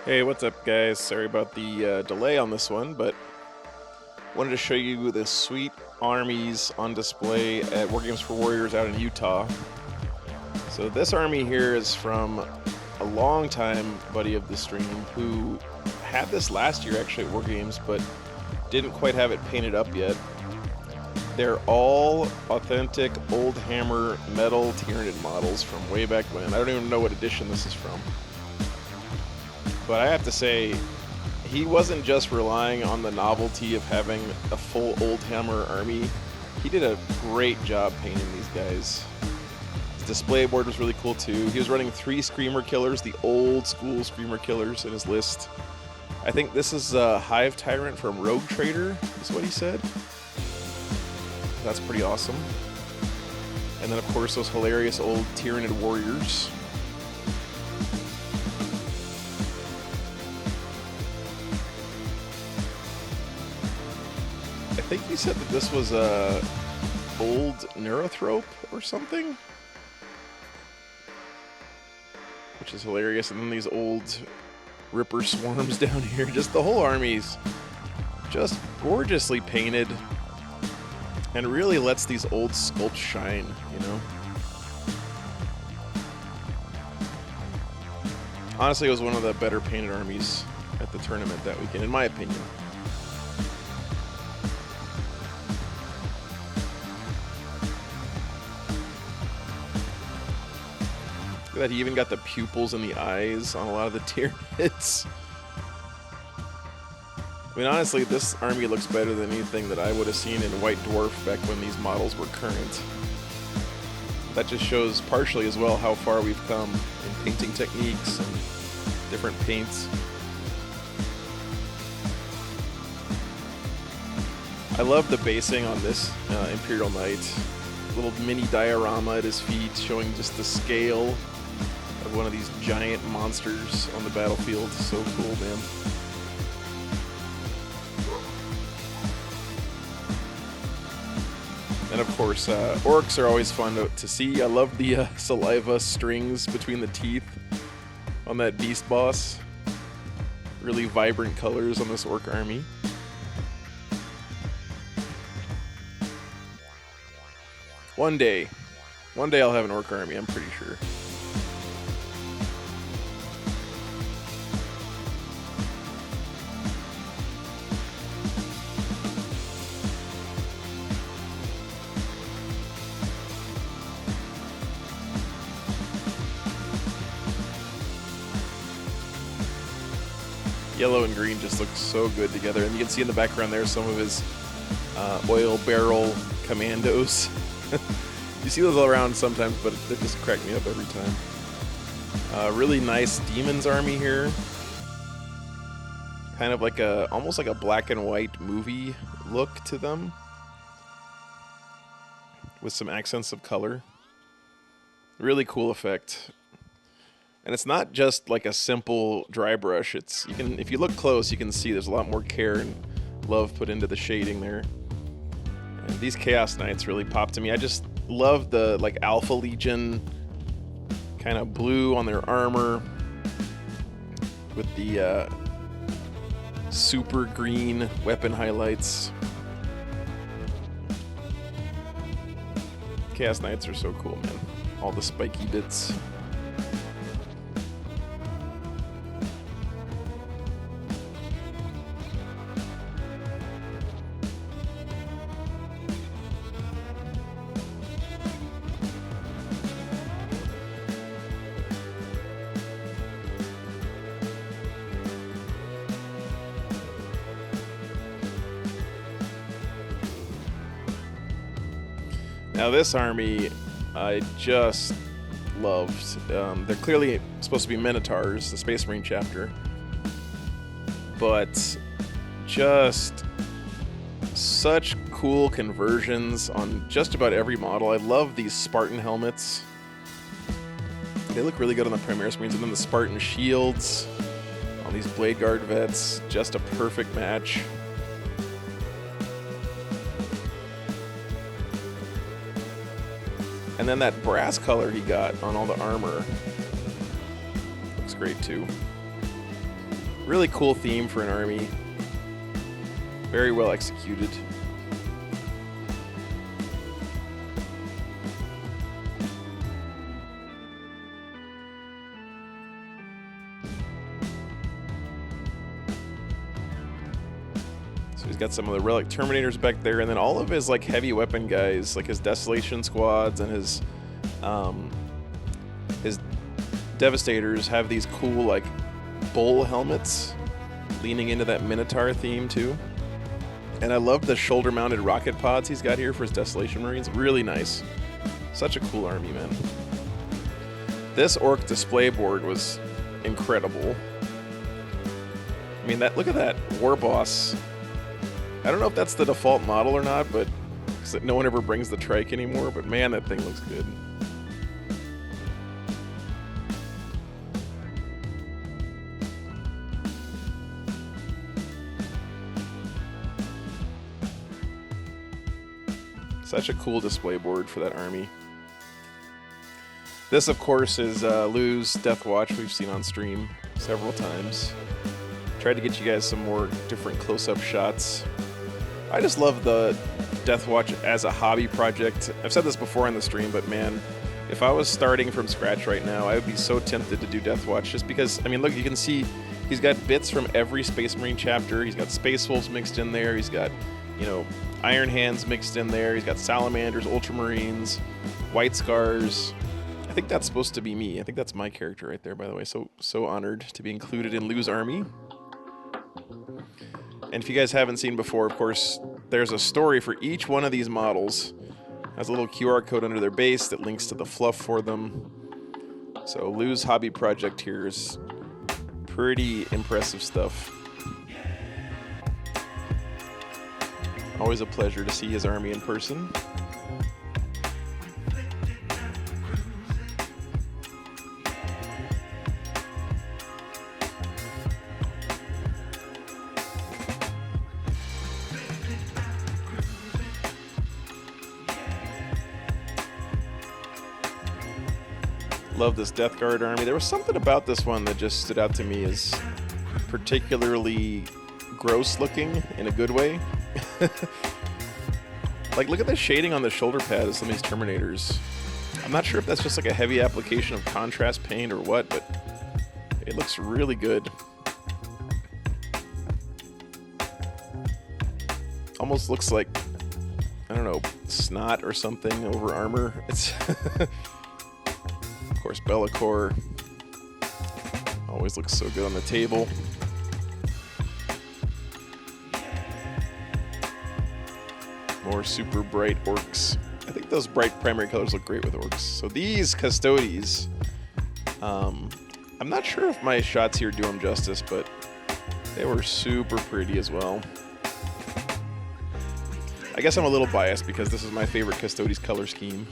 Hey, what's up, guys? Sorry about the delay on this one, but wanted to show you the sweet armies on display at Wargames for Warriors out in Utah. So this army here is from a long time buddy of the stream who had this last year actually at Wargames, but didn't quite have it painted up yet. They're all authentic old hammer metal Tyranid models from way back when. I don't even know what edition this is from. But I have to say, he wasn't just relying on the novelty of having a full Old Hammer army. He did a great job painting these guys. His display board was really cool too. He was running 3 Screamer Killers, the old school Screamer Killers in his list. I think this is a Hive Tyrant from Rogue Trader, is what he said. That's pretty awesome. And then of course those hilarious old Tyranid Warriors. I think he said that this was a old Neurothrope or something, which is hilarious. And then these old Ripper Swarms down here. Just the whole army's just gorgeously painted and really lets these old sculpts shine, you know? Honestly, it was one of the better painted armies at the tournament that weekend, in my opinion. That he even got the pupils in the eyes on a lot of the Tyranids. I mean, honestly, this army looks better than anything that I would have seen in White Dwarf back when these models were current. That just shows partially as well how far we've come in painting techniques and different paints. I love the basing on this Imperial Knight. Little mini diorama at his feet showing just the scale of one of these giant monsters on the battlefield. So cool, man. And of course, orcs are always fun to see. I love the saliva strings between the teeth on that beast boss. Really vibrant colors on this orc army. One day I'll have an orc army, I'm pretty sure. Yellow and green just look so good together, and you can see in the background there some of his oil barrel commandos. You see those all around sometimes, but they just crack me up every time. Really nice Demon's army here. Kind of like almost like a black and white movie look to them, with some accents of color. Really cool effect. And it's not just like a simple dry brush. If you look close, you can see there's a lot more care and love put into the shading there. And these Chaos Knights really pop to me. I just love the like Alpha Legion kind of blue on their armor with the super green weapon highlights. Chaos Knights are so cool, man. All the spiky bits. Now this army, I just loved. They're clearly supposed to be Minotaurs, the Space Marine chapter, but just such cool conversions on just about every model. I love these Spartan helmets. They look really good on the Primaris Marines, and then the Spartan shields on these Blade Guard vets, just a perfect match. And then that brass color he got on all the armor looks great too. Really cool theme for an army. Very well executed. So he's got some of the relic Terminators back there, and then all of his like heavy weapon guys, like his Desolation squads and his Devastators have these cool like bull helmets, leaning into that Minotaur theme too. And I love the shoulder-mounted rocket pods he's got here for his Desolation Marines. Really nice. Such a cool army, man. This Orc display board was incredible. I mean, look at that War Boss. I don't know if that's the default model or not, but because no one ever brings the trike anymore, but man, that thing looks good. Such a cool display board for that army. This, of course, is Lou's Death Watch we've seen on stream several times. Tried to get you guys some more different close-up shots. I just love the Death Watch as a hobby project. I've said this before on the stream, but man, if I was starting from scratch right now, I would be so tempted to do Death Watch just because, I mean, look, you can see he's got bits from every Space Marine chapter. He's got Space Wolves mixed in there. He's got, you know, Iron Hands mixed in there. He's got Salamanders, Ultramarines, White Scars. I think that's supposed to be me. I think that's my character right there, by the way. So honored to be included in Lou's army. And if you guys haven't seen before, of course, there's a story for each one of these models. Has a little QR code under their base that links to the fluff for them. So Lou's hobby project here is pretty impressive stuff. Always a pleasure to see his army in person. Love this Death Guard army. There was something about this one that just stood out to me as particularly gross looking in a good way. Like, look at the shading on the shoulder pad of some of these Terminators. I'm not sure if that's just like a heavy application of contrast paint or what, but it looks really good. Almost looks like, I don't know, snot or something over armor. It's of course, Bellacore always looks so good on the table. More super bright orcs. I think those bright primary colors look great with orcs. So these Custodes, I'm not sure if my shots here do them justice, but they were super pretty as well. I guess I'm a little biased because this is my favorite Custodes color scheme.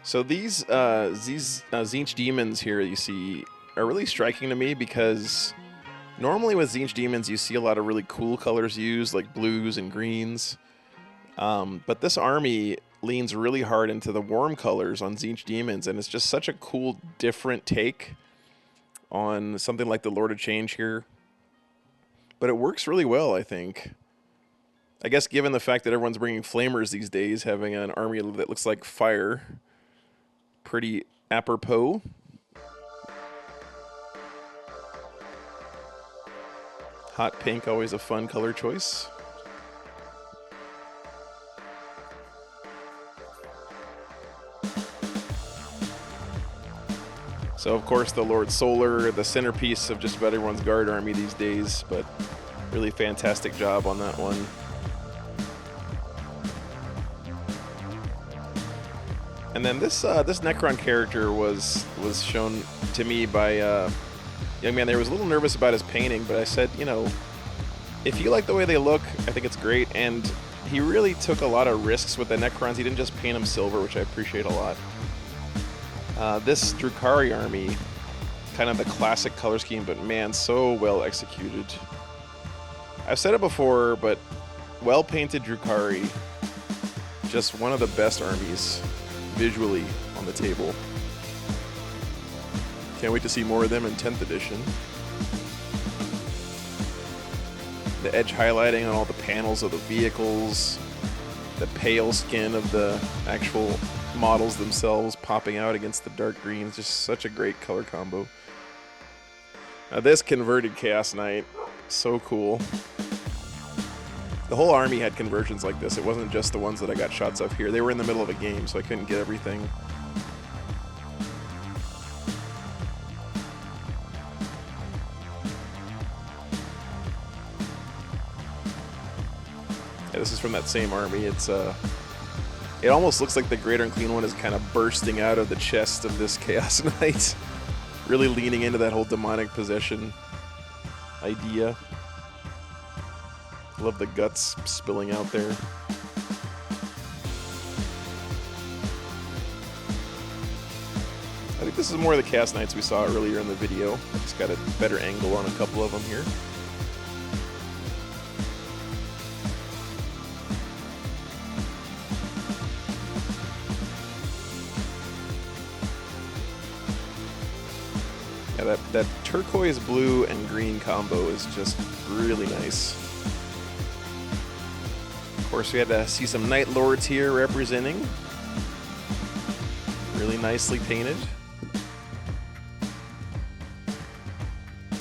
So these Tzeentch Demons here you see are really striking to me because normally with Tzeentch Demons you see a lot of really cool colors used, like blues and greens. But this army leans really hard into the warm colors on Tzeentch Demons, and it's just such a cool, different take on something like the Lord of Change here. But it works really well, I think. I guess given the fact that everyone's bringing flamers these days, having an army that looks like fire, pretty apropos. Hot pink, always a fun color choice. So of course the Lord Solar, the centerpiece of just about everyone's guard army these days, but really fantastic job on that one. And then this Necron character was shown to me by young man there was a little nervous about his painting, but I said, you know, if you like the way they look, I think it's great. And he really took a lot of risks with the Necrons. He didn't just paint them silver, which I appreciate a lot. This Drukhari army, kind of the classic color scheme, but man, so well executed. I've said it before, but well-painted Drukhari, just one of the best armies visually on the table. Can't wait to see more of them in 10th edition. The edge highlighting on all the panels of the vehicles, the pale skin of the actual models themselves popping out against the dark greens, just such a great color combo. Now this converted Chaos Knight, so cool. The whole army had conversions like this. It wasn't just the ones that I got shots of here. They were in the middle of a game, so I couldn't get everything. Yeah, this is from that same army. It almost looks like the Greater Unclean One is kind of bursting out of the chest of this Chaos Knight. Really leaning into that whole demonic possession idea. Love the guts spilling out there. I think this is more of the Chaos Knights we saw earlier in the video. I just got a better angle on a couple of them here. Yeah, that turquoise blue and green combo is just really nice. Of course, we had to see some Night Lords here representing. Really nicely painted.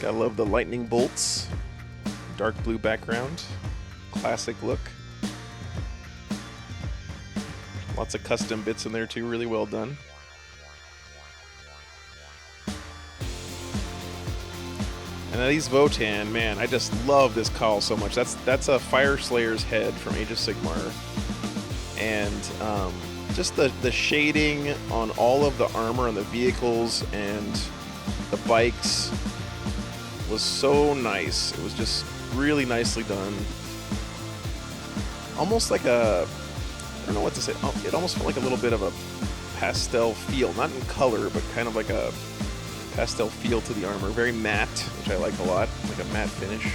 Gotta love the lightning bolts. Dark blue background. Classic look. Lots of custom bits in there too, really well done. And these Votan, man, I just love this cowl so much. That's a Fire Slayer's head from Age of Sigmar. And just the shading on all of the armor on the vehicles and the bikes was so nice. It was just really nicely done. Almost like a, I don't know what to say. It almost felt like a little bit of a pastel feel. Not in color, but kind of like a pastel feel to the armor. Very matte, which I like a lot, like a matte finish.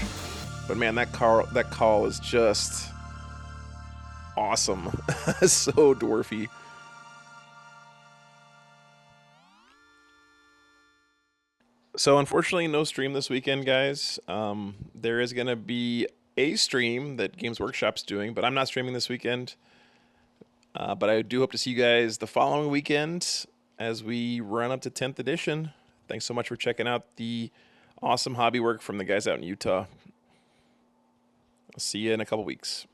But man, that call is just awesome. So dwarfy. So unfortunately, no stream this weekend, guys. There is going to be a stream that Games Workshop's doing, but I'm not streaming this weekend. But I do hope to see you guys the following weekend as we run up to 10th edition. Thanks so much for checking out the awesome hobby work from the guys out in Utah. I'll see you in a couple weeks.